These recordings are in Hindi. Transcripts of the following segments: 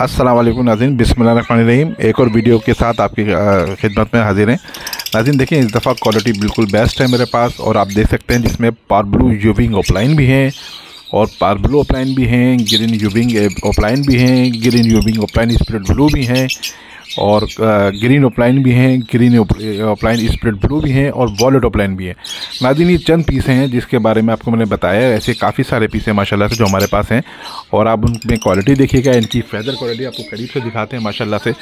अस्सलाम वालेकुम नाज़रीन, बिस्मिल्लाहिर्रहमानिर्रहीम। एक और वीडियो के साथ आपकी खिदमत में हाजिर हैं। नाज़रीन देखिए, इस दफ़ा क्वालिटी बिल्कुल बेस्ट है मेरे पास, और आप देख सकते हैं जिसमें पारब्लू यूविंग ऑफलाइन भी हैं और पारब्लू ऑफलाइन भी हैं, ग्रीन यूविंग ऑफलाइन भी हैं, ग्रीन यूविंग ऑफलाइन स्प्लिट ब्लू भी हैं, और ग्रीन ऑफलाइन भी हैं, ग्रीन ऑफलाइन स्प्लिट ब्लू भी हैं, और वॉलेट ऑफलाइन भी हैं। नाज़रीन ये चंद पीस हैं जिसके बारे में आपको मैंने बताया। ऐसे काफ़ी सारे पीस हैं माशाल्लाह से जो हमारे पास हैं, और आप उनमें क्वालिटी देखिएगा। इनकी फैदर क्वालिटी आपको करीब से दिखाते हैं माशाल्लाह से।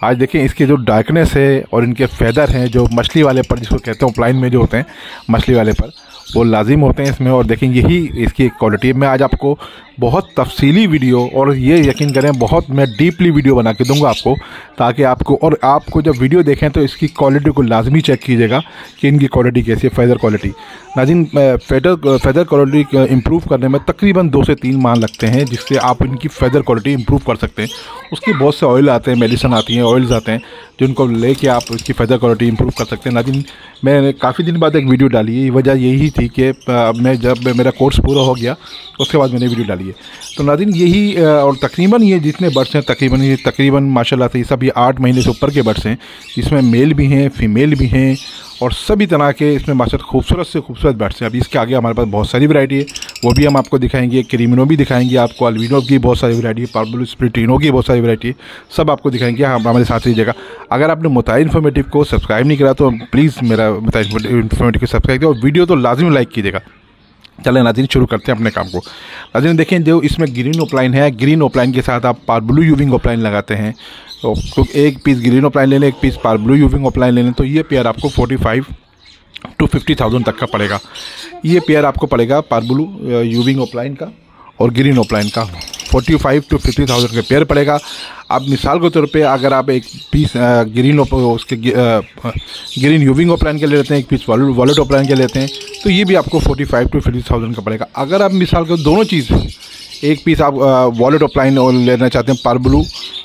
आज देखें इसके जो डार्कनेस है और इनके फैदर हैं जो मछली वाले पर, जिसको कहते हैं ऑफलाइन में जो होते हैं मछली वाले पर, वो लाजिम होते हैं इसमें। और देखें यही इसकी क्वालिटी। मैं आज आपको बहुत तफसीली वीडियो, और ये यकीन करें बहुत मैं डीपली वीडियो बना के दूंगा आपको, ताकि आपको जब वीडियो देखें तो इसकी क्वालिटी को लाजमी चेक कीजिएगा कि इनकी क्वालिटी कैसी है, फेदर क्वालिटी। नाज़रीन फेदर क्वालिटी इंप्रूव करने में तकरीबन 2 से 3 माह लगते हैं, जिससे आप इनकी फेदर क्वालिटी इंप्रूव कर सकते हैं। उसके बहुत से ऑयल आते हैं, मेडिसिन आती हैं, ऑयल्स आते हैं जिनको लेके आप इसकी फेदर क्वालिटी इंप्रूव कर सकते हैं। नाज़रीन मैंने काफ़ी दिन बाद एक वीडियो डाली है। वजह यही थी कि मैं जब मेरा कोर्स पूरा हो गया उसके बाद मैंने वीडियो डाली है। तो नाज़रीन यही, और तकरीबन ये जितने बर्ड्स हैं तकरीबन माशाल्लाह से सभी 8 महीने से ऊपर के बर्ड्स हैं। इसमें मेल भी हैं, फीमेल भी हैं, और सभी तरह के इसमें माशाल्लाह खूबसूरत से खूबसूरत बर्ड्स हैं। अभी इसके आगे हमारे पास बहुत सारी वैरायटी है, वो भी हम आपको दिखाएंगे। क्रीमिनो भी दिखाएंगे आपको, अल्बिनो की बहुत सारी वैरायटी है, पारब्लू स्प्लिटिनो की बहुत सारी वैरायटी है, सब आपको दिखाएंगे। हमारे साथ रहिएगा। अगर आपने मुताई इन्फॉर्मेटिव को सब्सक्राइब नहीं करा तो प्लीज़ मेरा मुताई इन्फॉर्मेटिव को सब्सक्राइब करें, और वीडियो तो लाजिम लाइक कीजिएगा। चलें नाज़रीन शुरू करते हैं अपने काम को। नाज़रीन देखें, जो इसमें ग्रीन ऑफलाइन है, ग्रीन ऑफलाइन के साथ आप पारब्लू यूविंग ऑफलाइन लगाते हैं तो एक पीस ग्रीन ऑफलाइन ले लें, एक पीस पारब्लू यूविंग ऑफलाइन ले लें, तो ये पेयर आपको 45 to 50,000 तक का पड़ेगा। ये पेयर आपको पड़ेगा पारब्लू यूविंग ऑफलाइन का और ग्रीन ऑफलाइन का 45 to 50,000 का पेयर पड़ेगा। अब मिसाल के तौर पे अगर आप एक पीस ग्रीन यूविंग ऑफलाइन के ले लेते हैं, एक पीस वॉलेट ऑफलाइन के लेते हैं, तो ये भी आपको 45 to 50,000 का पड़ेगा। अगर आप मिसाल के दोनों चीज़, एक पीस आप वॉलेट ऑफलाइन लेना चाहते हैं, पारब्लू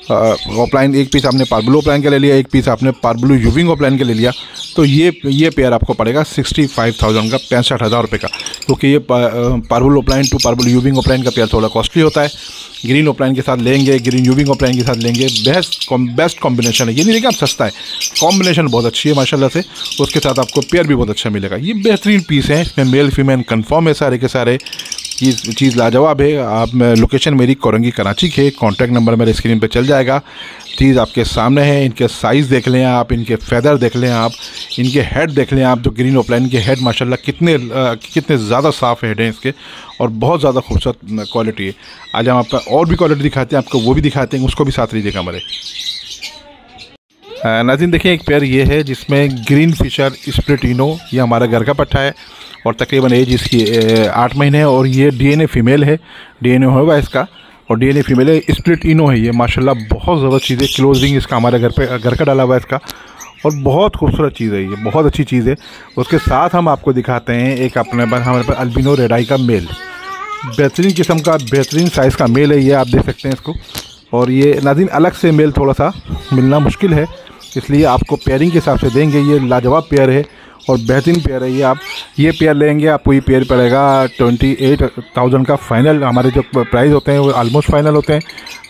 ऑफलाइन, एक पीस आपने पारब्लू ऑफलाइन का ले लिया, एक पीस आपने पारब्लू यूविंग ऑफलाइन का ले लिया, तो ये पेयर आपको पड़ेगा 65,000 का, 65,000 रुपये का। क्योंकि ये पारब्लू ऑफलाइन टू पारब्लू यूविंग ऑफलाइन का पेयर थोड़ा कॉस्टली होता है। ग्रीन ऑफलाइन के साथ लेंगे, ग्रीन यूविंग ऑफलाइन के साथ लेंगे, बेस्ट कॉम्बिनेशन है। ये नहीं देखिए आप सस्ता है, कॉम्बिनेशन बहुत अच्छी है माशाल्लाह से। उसके साथ आपको पेयर भी बहुत अच्छा मिलेगा। ये बेहतरीन पीस है, इसमें मेल फीमेल कन्फर्म है सारे के सारे। ये चीज़ लाजवाब है। आप लोकेशन मेरी कोरंगी कराची के, कॉन्टैक्ट नंबर मेरे स्क्रीन पे चल जाएगा। चीज़ आपके सामने है। इनके साइज़ देख लें आप, इनके फैदर देख लें आप, इनके हेड देख लें आप। जो ग्रीन ऑफलाइन के हेड माशाल्लाह कितने ज़्यादा साफ़ हेड हैं इसके, और बहुत ज़्यादा खूबसूरत क्वालिटी है। आज हम आपको और भी क्वालिटी दिखाते हैं, आपको वो भी दिखाते हैं, उसको भी साथ लीजिएगा हमारे। नाज़रीन देखिए, एक पेयर ये है जिसमें ग्रीन फिशर स्प्लिटिनो, ये हमारा घर का पट्टा है, और तकरीबन एज इसकी 8 महीने है, और ये डीएनए फीमेल है, डीएनए होगा इसका, और डीएनए फीमेल है, स्प्लिट इनो है ये माशाल्लाह। बहुत ज़्यादा चीज़ है, क्लोजिंग इसका हमारे घर का डाला हुआ है इसका, और बहुत खूबसूरत चीज़ है ये, बहुत अच्छी चीज़ है। उसके साथ हम आपको दिखाते हैं एक अपने पास हमारे पास अल्बिनो रेडाई का मेल, बेहतरीन किस्म का, बेहतरीन साइज़ का मेल है ये, आप देख सकते हैं इसको। और ये नाज़रीन अलग से मेल थोड़ा सा मिलना मुश्किल है, इसलिए आपको पेयरिंग के हिसाब से देंगे। ये लाजवाब पेयर है और बेहतरीन पेयर है ये। आप ये पेयर लेंगे, आपको ये पेयर पड़ेगा 28,000 का फाइनल। हमारे जो प्राइस होते हैं वो ऑलमोस्ट फाइनल होते हैं।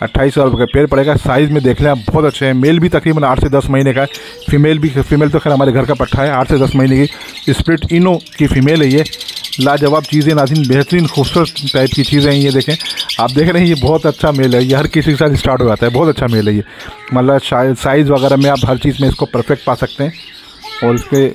28,000 रुपये का पेयर पड़ेगा। साइज़ में देख लें आप, बहुत अच्छे हैं। मेल भी तकरीबन 8 से 10 महीने का है, फीमेल तो खैर हमारे घर का पट्टा है, 8 से 10 महीने की स्प्लिट इनो की फ़ीमेल है ये। लाजवाब चीज़ें नाज़रीन, बेहतरीन खूबसूरत टाइप की चीज़ें हैं ये। देखें, आप देख रहे हैं, ये बहुत अच्छा मेल है, ये हर किसी के साथ स्टार्ट हो जाता है। बहुत अच्छा मेल है ये, मतलब साइज़ वगैरह में आप हर चीज़ में इसको परफेक्ट पा सकते हैं। और इस पर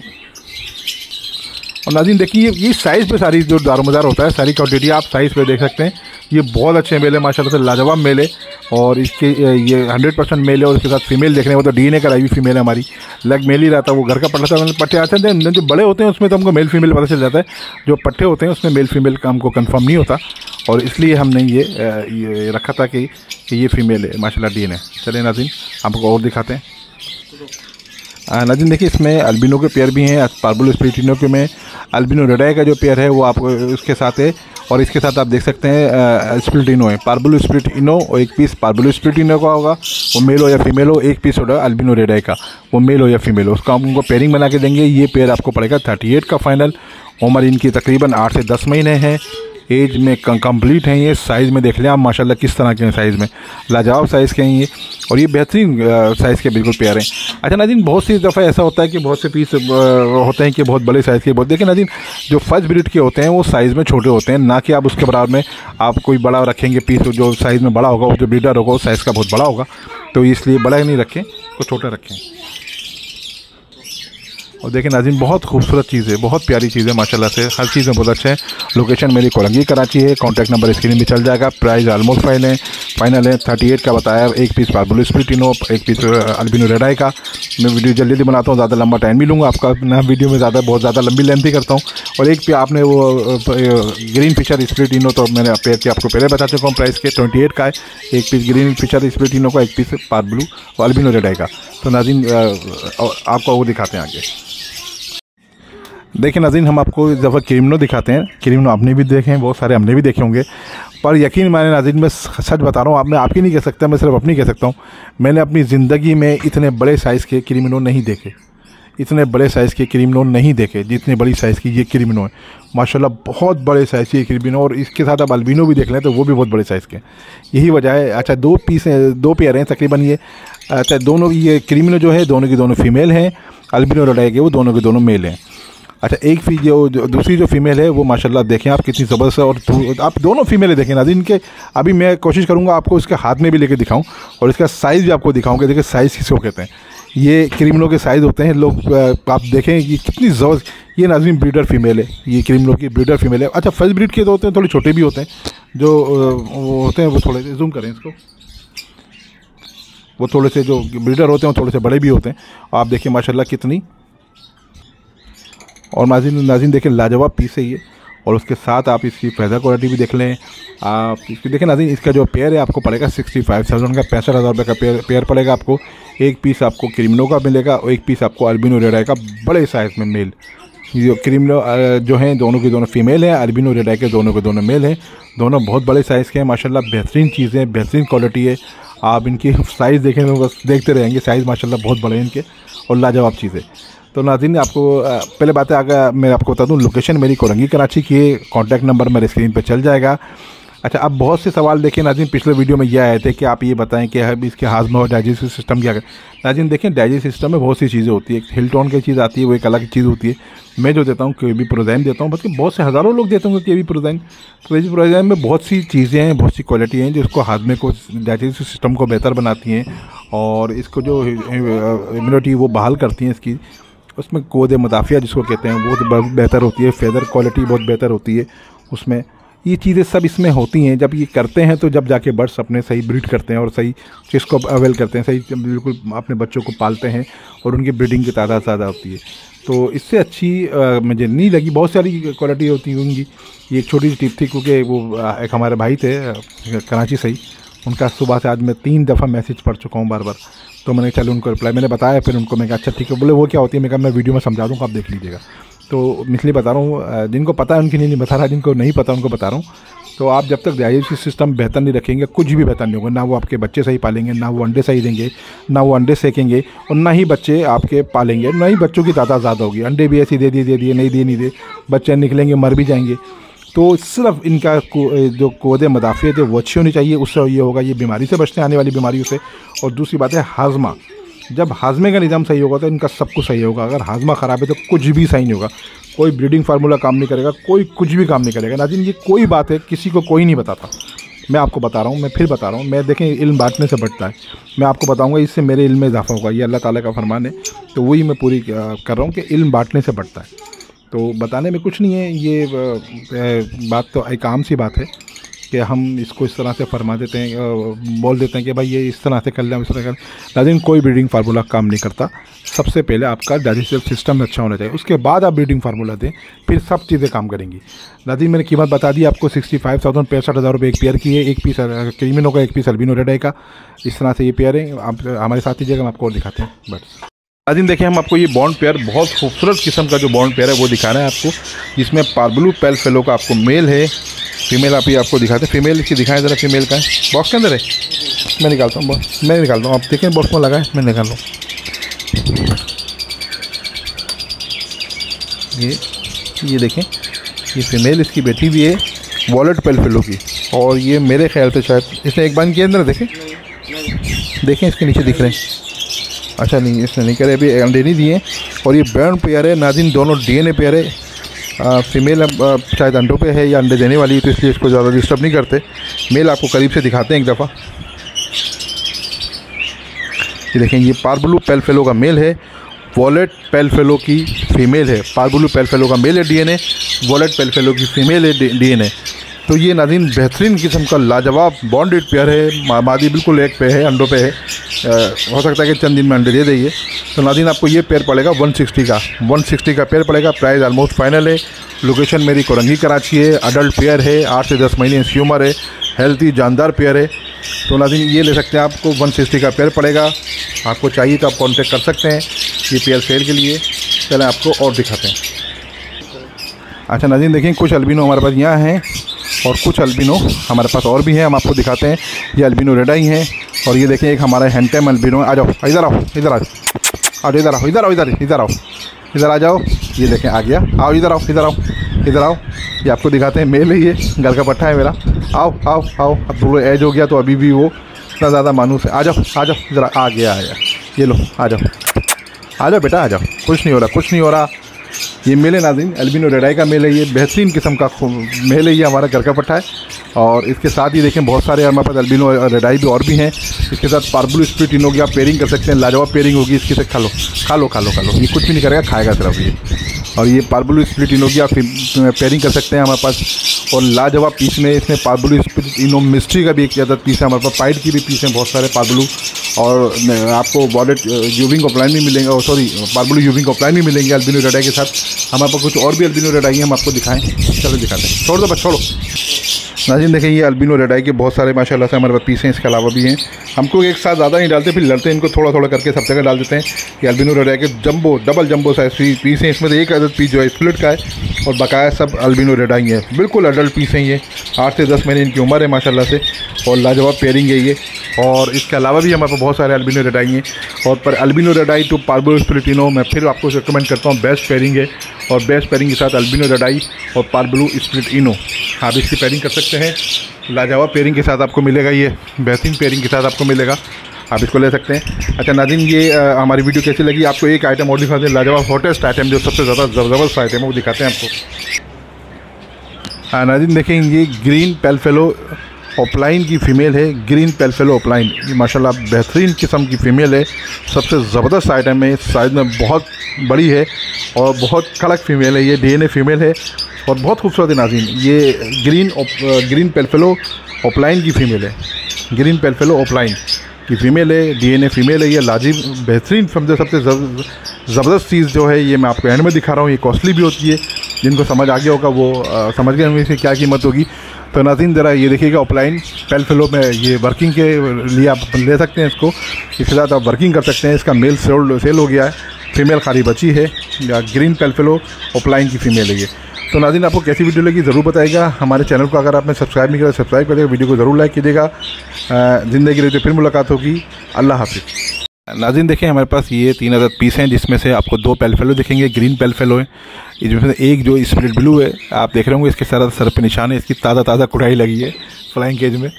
और नाज़रीन देखिए, ये साइज़ पे सारी जो दारोमदार होता है, सारी क्वांटिटी आप साइज़ पे देख सकते हैं। ये बहुत अच्छे मेल है माशाल्लाह से, लाजवाब मेल है, और इसके ये 100% मेल है। और इसके साथ फीमेल देख रहे हैं, वो तो डीएनए कराई हुई फीमेल है हमारी, लग मेल ही रहता है। वो घर का पट्टा था, पट्टे आते हैं जो बड़े होते हैं उसमें तो हमको मेल फीमेल पता चल जाता है, जो पट्टे होते हैं उसमें मेल फीमेल का हमको कंफर्म नहीं होता, और इसलिए हमने ये रखा था कि ये फीमेल है माशाल्लाह, डीएनए। चलिए नाज़रीन आपको और दिखाते हैं। नाज़रीन देखिए, इसमें अल्बिनो के पेयर भी हैं, पारब्लू स्प्लिटिनो के में अल्बिनो रेडाई का जो पेयर है वो आपको उसके साथ है। और इसके साथ आप देख सकते हैं स्प्लिटिनो है, पारब्लू स्प्लिटिनो, और एक पीस पारब्लू स्प्लिटिनो का होगा, वो मेल हो या फीमेल हो। एक पीस होगा अल्बिनो रेडाई का, वो मेल हो या फीमेल हो, उसका हम उनको पेयरिंग बना के देंगे। ये पेयर आपको पड़ेगा 38 का फाइनल। उम्र इनकी तकरीबन 8 से 10 महीने है। एज में कंप्लीट हैं ये। साइज़ में देख लें आप माशाल्लाह किस तरह के हैं, साइज़ में लाजवाब साइज़ के हैं ये, और ये बेहतरीन साइज़ के बिल्कुल पेयर हैं। अच्छा नाज़रीन, बहुत सी दफ़ा ऐसा होता है कि बहुत से पीस होते हैं कि बहुत बड़े साइज़ के, बहुत देखिए नाज़रीन जो फर्स्ट ब्रीड के होते हैं वो साइज़ में छोटे होते हैं, ना कि आप उसके बराबर में आप कोई बड़ा रखेंगे पीस, जो साइज़ में बड़ा होगा वो जो ब्रीडर होगा वो साइज़ का बहुत बड़ा होगा, तो इसलिए बड़ा ही नहीं रखें, तो छोटा रखें। और देखिए नाज़रीन बहुत खूबसूरत चीज़ है, बहुत प्यारी चीज़ है माशाल्लाह से, हर चीज़ में बहुत अच्छे हैं। लोकेशन मेरी कोलंगी कराची है, कॉन्टैक्ट नंबर स्क्रीन में चल जाएगा। प्राइस ऑलमोस्ट फाइनल है 38 का बताया, एक पीस पार्बुलो स्प्लिटिनो, एक पीस अल्बिनो रेड आई का। मैं वीडियो जल्दी बनाता हूँ, ज़्यादा लंबा टाइम भी लूँगा आपका ना, वीडियो में बहुत ज़्यादा लंबी लेंथ ही करता हूँ। और एक पे आपने वो ग्रीन फिशर स्प्लिटिनो तो मैंने पेयर के आपको पहले बता चुका हूँ, प्राइस के 28 का है, एक पीस ग्रीन फिशर स्प्लिटिनो का, एक पीस पार्बुलो और अल्बिनो रेड आई का। तो नाज़रीन आपको वो दिखाते हैं आगे। देखिए नाज़रीन, हम आपको इस दफ़ा क्रीमिनो दिखाते हैं। क्रीमिनो आपने भी देखे हैं, बहुत सारे हमने भी देखे होंगे, पर यकीन माने नाज़रीन मैं सच बता रहा हूँ, मैं आपकी नहीं कह सकता, मैं सिर्फ अपनी कह सकता हूँ। मैंने अपनी ज़िंदगी में इतने बड़े साइज़ के क्रीमिनो नहीं देखे, इतने बड़े साइज़ के क्रीमिनो नहीं देखे जितने बड़ी साइज़ की ये क्रीमिनो है माशाल्लाह। बहुत बड़े साइज़ की क्रीमिनो, और इसके साथ आप अल्बिनो भी देख लें तो वो भी बहुत बड़े साइज़ के, यही वजह है। अच्छा, दो पेयर हैं तकरीबन ये। अच्छा, दोनों ये क्रीमिनो जो है दोनों की दोनों फीमेल हैं, अल्बिनो रेड आई के वो दोनों के दोनों मेल हैं। अच्छा, एक जो दूसरी जो फीमेल है वो माशाल्लाह देखें आप कितनी ज़बरदस्त है, और आप दोनों फीमेलें देखें नाज़रीन इनके। अभी मैं कोशिश करूंगा आपको इसके हाथ में भी लेके दिखाऊं और इसका साइज़ भी आपको दिखाऊंगा। देखिए साइज़ किसको कहते हैं, ये क्रीमिनो के साइज़ होते हैं लोग, आप देखें कि कितनी ज़बरदस्त। ये नाज़रीन ब्रीडर फीमेल है, ये क्रीमिनो की ब्रीडर फीमेल है। अच्छा, फर्स्ट ब्रीड के तो होते हैं थोड़े छोटे भी होते हैं, जो वो होते हैं वो थोड़े जूम करें इसको, वो थोड़े से जो ब्रीडर होते हैं वो थोड़े से बड़े भी होते हैं। आप देखिए माशाल्लाह कितनी, और नाज़रीन देखें लाजवाब पीस है ये, और उसके साथ आप इसकी फेदर क्वालिटी भी देख लें। आप इसकी देखें नाज़रीन, इसका जो पेयर है आपको पड़ेगा 65,000 का, 65,000 रुपये का पेयर पड़ेगा आपको। एक पीस आपको क्रीमिनो का मिलेगा और एक पीस आपको अल्बिनो रेड आई का बड़े साइज़ में मेल। ये क्रीमिनो जो हैं दोनों के दोनों फीमेल हैं, अल्बिनो रेड आई के दोनों मेल हैं, दोनों बहुत बड़े साइज़ के हैं माशाल्लाह। बेहतरीन चीज़ें, बेहतरीन क्वालिटी है। आप इनकी साइज़ देखें तो बस देखते रहेंगे, साइज़ माशाल्लाह बहुत बड़े हैं इनके, और लाजवाब चीज़ें। तो नाज़रीन आपको पहले बात है, अगर मैं आपको बता दूं लोकेशन मेरी कोलंगी कराची की है, कॉन्टैक्ट नंबर मेरे स्क्रीन पे चल जाएगा। अच्छा, अब बहुत से सवाल देखें नाज़रीन, पिछले वीडियो में ये आए थे कि आप ये बताएं कि इसके हाजमा और डाइजेस्टिव सिस्टम क्या है। नाज़रीन देखें, डाइजेस्टिव सिस्टम में बहुत सी चीज़ें होती है, एक हिल्टॉन की चीज़ आती है, वो एक अलग चीज़ होती है। मैं जो देता हूँ केवी प्रोजाइम देता हूँ, बल्कि बहुत से हज़ारों लोग देते होंगे केवी प्रोजाइम। प्रोजाइम में बहुत सी चीज़ें हैं, बहुत सी क्वालिटी हैं जो इसको हाजमे को, डाइजेस्टिव सिस्टम को बेहतर बनाती हैं, और इसको जो इम्यूनिटी वो बहाल करती हैं इसकी। उसमें कोद मुदाफ़िया जिसको कहते हैं वो तो बेहतर होती है, फेदर क्वालिटी बहुत बेहतर होती है उसमें। ये चीज़ें सब इसमें होती हैं। जब ये करते हैं तो जब जाके बर्ड्स अपने सही ब्रीड करते हैं और सही चीज़ को अवेल करते हैं, सही बिल्कुल अपने बच्चों को पालते हैं, और उनकी ब्रीडिंग की तादाद ज़्यादा होती है। तो इससे अच्छी मुझे नहीं लगी। बहुत सारी क्वालिटी होती होंगी, ये एक छोटी सी टिप थी, क्योंकि वो एक हमारे भाई थे कराची से ही, उनका सुबह से आज मैं 3 दफ़ा मैसेज पढ़ चुका हूँ बार बार। तो मैंने चलो उनको रिप्लाई मैंने बताया, फिर उनको मैं कहा अच्छा ठीक है, बोले वो क्या होती है, मैं कहा मैं वीडियो में समझा दूँगा, आप देख लीजिएगा। तो इसलिए बता रहा हूँ, जिनको पता है उनकी नहीं बता रहा, जिनको नहीं पता उनको बता रहा हूँ। तो आप जब तक डाइजेस्टिव सिस्टम बेहतर नहीं रखेंगे, कुछ भी बेहतर नहीं होगा। ना वो आपके बच्चे सही पालेंगे, ना वो अंडे सही देंगे, ना वो अंडे सेकेंगे, और ना ही बच्चे आपके पालेंगे, ना ही बच्चों की तादाद ज़्यादा होगी। अंडे भी ऐसी दे दिए, नहीं दे, बच्चे निकलेंगे, मर भी जाएंगे। तो सिर्फ इनका जो कोदे मुदाफ़ियत है वो अच्छी होनी चाहिए, उससे ये होगा, ये बीमारी से बचते हैं, आने वाली बीमारियों से। और दूसरी बात है हाजमा, जब हाजमे का निज़ाम सही होगा तो इनका सब कुछ सही होगा। अगर हाजमा ख़राब है तो कुछ भी सही नहीं होगा, कोई ब्रीडिंग फार्मूला काम नहीं करेगा, कोई कुछ भी काम नहीं करेगा। नाज़रीन ये कोई बात है किसी को कोई नहीं बताता, मैं आपको बता रहा हूँ, मैं फिर बता रहा हूँ। मैं देखें इल्म बांटने से बढ़ता है, मैं आपको बताऊँगा, इससे मेरे इल्म में इजाफा होगा, ये अल्लाह ताला का फरमान है। तो वही मैं पूरी कर रहा हूँ कि इल्म बांटने से बढ़ता है, तो बताने में कुछ नहीं है। ये बात तो एक आम सी बात है कि हम इसको इस तरह से फरमा देते हैं, बोल देते हैं कि भाई ये इस तरह से कर लें, इस तरह कर। लेकिन कोई ब्रीडिंग फार्मूला काम नहीं करता। सबसे पहले आपका डाइजेस्टिव सिस्टम अच्छा होना चाहिए, उसके बाद आप ब्रीडिंग फार्मूला दें, फिर सब चीज़ें काम करेंगी। नाज़रीन मैंने कीमत बता दी आपको, 65,000 65,000 रुपये एक पेयर की है, एक पीस क्रीमिनो का, एक पीस अल्बिनो रेड आई का। इस तरह से ये पेयर है। आप हमारे साथ दीजिएगा, हम आपको और दिखाते हैं बस। नाज़रीन देखिए, हम आपको ये बॉन्ड पेयर, बहुत खूबसूरत किस्म का जो बॉन्ड पेयर है वो दिखा रहे हैं आपको, जिसमें पार्बलू पेल फेलो का आपको मेल है, फीमेल आप ये आपको दिखाते हैं। फीमेल इसकी दिखाएं ज़रा, फीमेल का है, बॉक्स के अंदर है, मैं निकालता हूँ, मैं निकालता हूँ, आप देखें बॉक्स में लगा है, मैं निकाल लूँ। ये देखें, ये फीमेल इसकी बैठी भी है, वॉलेट पेलफेलो की। और ये मेरे ख्याल से शायद इसने एक बार किया अंदर, देखें देखें इसके नीचे दिख रहे हैं। अच्छा नहीं, इसने नहीं करे, अभी अंडे नहीं दिए। और ये बर्न पेयर है नाज़रीन, दोनों DNA पेयर है। फीमेल शायद अंडों पे है या अंडे देने वाली है, तो इसलिए इसको ज़्यादा डिस्टर्ब नहीं करते। मेल आपको करीब से दिखाते हैं एक दफ़ा। ये देखें, ये पारब्लू पेलफेलो का मेल है, वॉलेट पेलफेलो की फ़ीमेल है। पारब्लू पेलफेलो का मेल है DNA, वॉलेट पेलफेलो की फ़ीमेल है DNA। तो ये नाज़रीन बेहतरीन किस्म का लाजवाब बॉन्डेड पेयर है। मादी बिल्कुल एक पे है, अंडों पे है। हो सकता है कि चंद दिन में अंडे दे देंगे। तो नाज़रीन आपको ये पेयर पड़ेगा 160 का पेयर पड़ेगा। प्राइस ऑलमोस्ट फाइनल है। लोकेशन मेरी कोरंगी कराची है। अडल्ट पेयर है, 8 से 10 महीने इसकी उम्र है। हेल्थी जानदार पेयर है। तो नाज़रीन ये ले सकते हैं, आपको 160 का पेयर पड़ेगा। आपको चाहिए तो आप कॉन्टेक्ट कर सकते हैं ये पेयर सेल के लिए। चलें आपको और दिखाते हैं। अच्छा नाज़रीन देखें, कुछ अल्बिनो हमारे पास यहाँ हैं और कुछ अल्बिनो हमारे पास और भी हैं, हम आपको दिखाते हैं। ये अल्बिनो रेड आई हैं और ये देखें एक हमारा हैंडटेम अल्बिनो। आ जाओ, इधर आओ, इधर आओ, इधर आओ, इधर आओ, इधर आओ, इधर आ जाओ। ये देखें आ गया, आओ इधर आओ, इधर आओ, इधर आओ। ये आपको दिखाते हैं, मेल है ये, घर का पट्टा है मेरा। आओ आओ आओ, अब थोड़ा एज हो गया तो अभी भी वो इतना ज़्यादा मानूस है। आ जाओ आ जाओ, इधर आ गया आया। ये लो आ जाओ, आ जाओ बेटा आ जाओ। कुछ नहीं हो रहा, कुछ नहीं हो रहा। ये मेल है नाज़रीन, अल्बिनो रेड आई का मेल है। ये बेहतरीन किस्म का मेल है, ये हमारा घर का पट्टा है। और इसके साथ ही देखें बहुत सारे हमारे पास अल्बिनो रेड आई भी और भी हैं। इसके साथ पारब्लू स्प्लिट इनो की आप पेयरिंग कर सकते हैं। लाजवाब पेयरिंग होगी इसकी। से खा लो खा लो खा लो खा लो, ये कुछ भी नहीं करेगा, खाएगा सिर्फ ये। और ये पारब्लू स्प्लिट इनो की आप पेयरिंग कर सकते हैं हमारे पास। और लाजवाब पीस में इसमें पारब्लू स्प्लिट इनो मिस्ट्री का भी एक ज़्यादा पीस है हमारे पास। पाइड की भी पीस हैं बहुत सारे पारब्लू। और आपको वॉलेट यूविंग ऑफलाइन भी मिलेंगे, सॉरी पारब्लू यूविंग ऑफलाइन भी मिलेंगे अल्बिनो रेड आई के साथ। हमारे पास कुछ और भी अल्बिनो रेड आई हैं, हम आपको दिखाएं। चलो दिखाते हैं, छोड़ दो बस, छोड़ो। नाज़रीन देखें, ये अल्बिनो रेड आई के बहुत सारे माशाल्लाह से हमारे पास पीस हैं। इसके अलावा भी हैं। हमको एक साथ ज़्यादा नहीं डालते, फिर लड़ते हैं इनको, थोड़ा थोड़ा करके सब जगह डाल देते हैं। ये अल्बिनो रेड आई के jumbo double jumbo size piece हैं। इसमें तो एक अदद पीस जो है स्प्लिट का है और बकाया सब अल्बिनो रेड आई है। बिल्कुल अडल्ट पीस हैं ये, 8 से 10 महीने इनकी उम्र है माशाल्लाह से। और लाजवाब पेयरिंग है ये। और इसके अलावा भी हमारे पास बहुत सारे अल्बिनो रेड आई हैं। और पर albino red eye to parblue split ino मैं फिर आपको रिकमेंड करता हूँ, बेस्ट पेयरिंग है। और बेस्ट पेयरिंग के साथ अल्बिनो रेड आई और पारब्लू स्प्लिट इनो आप इसकी पेयरिंग कर सकते हैं। लाजवाब पेयरिंग के साथ आपको मिलेगा, ये बेहतरीन पेयरिंग के साथ आपको मिलेगा, आप इसको ले सकते हैं। अच्छा नाज़रीन, ये हमारी वीडियो कैसी लगी? आपको एक आइटम और दिखाते हैं, लाजवाब हॉटेस्ट आइटम जो सबसे ज़्यादा ज़बरदस्त आइटम है वो दिखाते हैं आपको। हाँ नाज़रीन देखें, ये ग्रीन पेलफेलो ऑफलाइन की फ़ीमेल है। ग्रीन पेलफेलो ऑफलाइन, ये माशाल्लाह बेहतरीन किस्म की फ़ीमेल है। सबसे ज़बरदस्त आइटम है, साइज़ में बहुत बड़ी है और बहुत कड़क फ़ीमेल है। ये DNA फ़ीमेल है और बहुत खूबसूरत है नाज़रीन। ये ग्रीन पेलफेलो ऑफलाइन की फ़ीमेल है। ग्रीन पेलफेलो ऑफलाइन की फ़ीमेल है, DNA फ़ीमेल है। ये लाजिब बेहतरीन समझे सबसे ज़बरदस्त चीज़ जो है ये मैं आपको एंड में दिखा रहा हूँ। ये कॉस्टली भी होती है, जिनको समझ आ गया होगा वो समझ गए होंगे इसकी क्या कीमत होगी। तो नाज़रीन ज़रा ये देखिएगा, ऑफलाइन पेलफेलो में ये वर्किंग के लिए आप ले सकते हैं इसको। इसके साथ आप वर्किंग कर सकते हैं। इसका मेल सेल हो गया है, फीमेल खाली बची है। या ग्रीन पेलफेलो ऑफलाइन की फ़ीमेल है ये। तो नाज़रीन आपको कैसी वीडियो लगी ज़रूर बताइएगा। हमारे चैनल को अगर आपने सब्सक्राइब नहीं किया तो सब्सक्राइब करिएगा, वीडियो को ज़रूर लाइक कीजिएगा। ज़िंदगी रहते फिर मुलाकात होगी। अल्लाह हाफ़िज़। नाज़रीन देखें, हमारे पास ये 3 अदद पीस हैं, जिसमें से आपको 2 पेलफेलो दिखेंगे, ग्रीन पेलफेलो है। इसमें से एक जो स्प्लिट ब्लू है, आप देख रहे होंगे इसके सर पे निशान है, इसकी ताज़ा कुड़ाई लगी है फ्लाइंग केज में।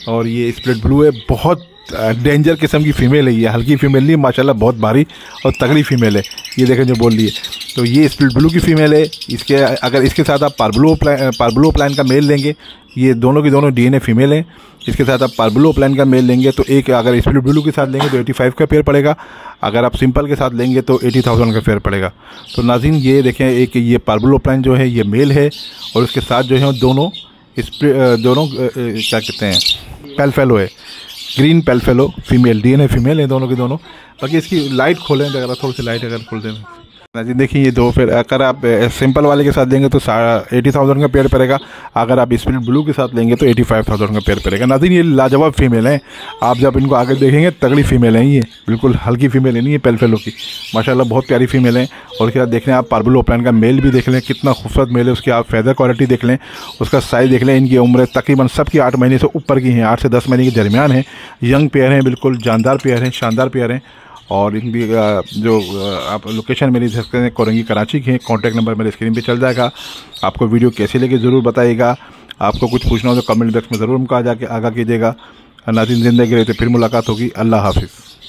और ये स्प्लिट ब्लू है, बहुत डेंजर किस्म की फ़ीमेल है ये, हल्की फ़ीमेल नहीं, माशाल्लाह बहुत भारी और तगड़ी फ़ीमेल है। ये देखें जो बोल रही है, तो ये स्प्लिट ब्लू की फ़ीमेल है। इसके अगर इसके साथ आप पारब्लू ऑफलाइन का मेल लेंगे, ये दोनों की दोनों DNA फ़ीमेल है। इसके साथ आप पारब्लू ऑफलाइन का मेल लेंगे तो एक, अगर स्प्लिट ब्लू के साथ लेंगे तो 85 का पेयर पड़ेगा। अगर आप सिंपल के साथ लेंगे तो 80,000 का पेयर पड़ेगा। तो नाज़रीन ये देखें, एक ये पारब्लू ऑफलाइन जो है ये मेल है और उसके साथ जो है दोनों क्या कहते हैं पेलफेलो है, ग्रीन पेलफेलो फ़ीमेल, DNA फ़ीमेल है दोनों की दोनों। बाकी इसकी लाइट खोलें, अगर थोड़ी सी लाइट अगर खोल दें नाज़रीन देखिए ये 2, फिर अगर आप सिंपल वाले के साथ लेंगे तो 80,000 का पेयर पड़ेगा। अगर आप स्प्लिट ब्लू के साथ लेंगे तो 85,000 का पेयर पड़ेगा। नाज़रीन ये लाजवाब फ़ीमेल हैं, आप जब इनको आगे देखेंगे तगड़ी फ़ीमेल हैं, ये बिल्कुल हल्की फ़ीमेल है नहीं, ये पेलफेलो की माशाल्लाह बहुत प्यारी फ़ीमेल हैं। और उसके साथ देख लें आप पारब्लू ऑफलाइन का मेल भी देख लें, कितना खूबसूरत मेल है, उसकी आप फेदर क्वालिटी देख लें, उसका साइज़ देख लें। इनकी उम्र तकरीबन सबकी 8 महीने से ऊपर की हैं, 8 से 10 महीने के दरमियान हैं। यंग पेयर हैं, बिल्कुल जानदार पेयर हैं, शानदार पेयर हैं। और इनकी जो आप लोकेशन मेरी देख सकते हैं, कोरंगी कराची की है। कॉन्टैक्ट नंबर मेरे स्क्रीन पे चल जाएगा। आपको वीडियो कैसी लगी ज़रूर बताइएगा। आपको कुछ पूछना हो तो कमेंट बॉक्स में ज़रूर हमको आगा कीजिएगा। नाज़रीन, ज़िंदगी रहे तो फिर मुलाकात होगी। अल्लाह हाफिज़।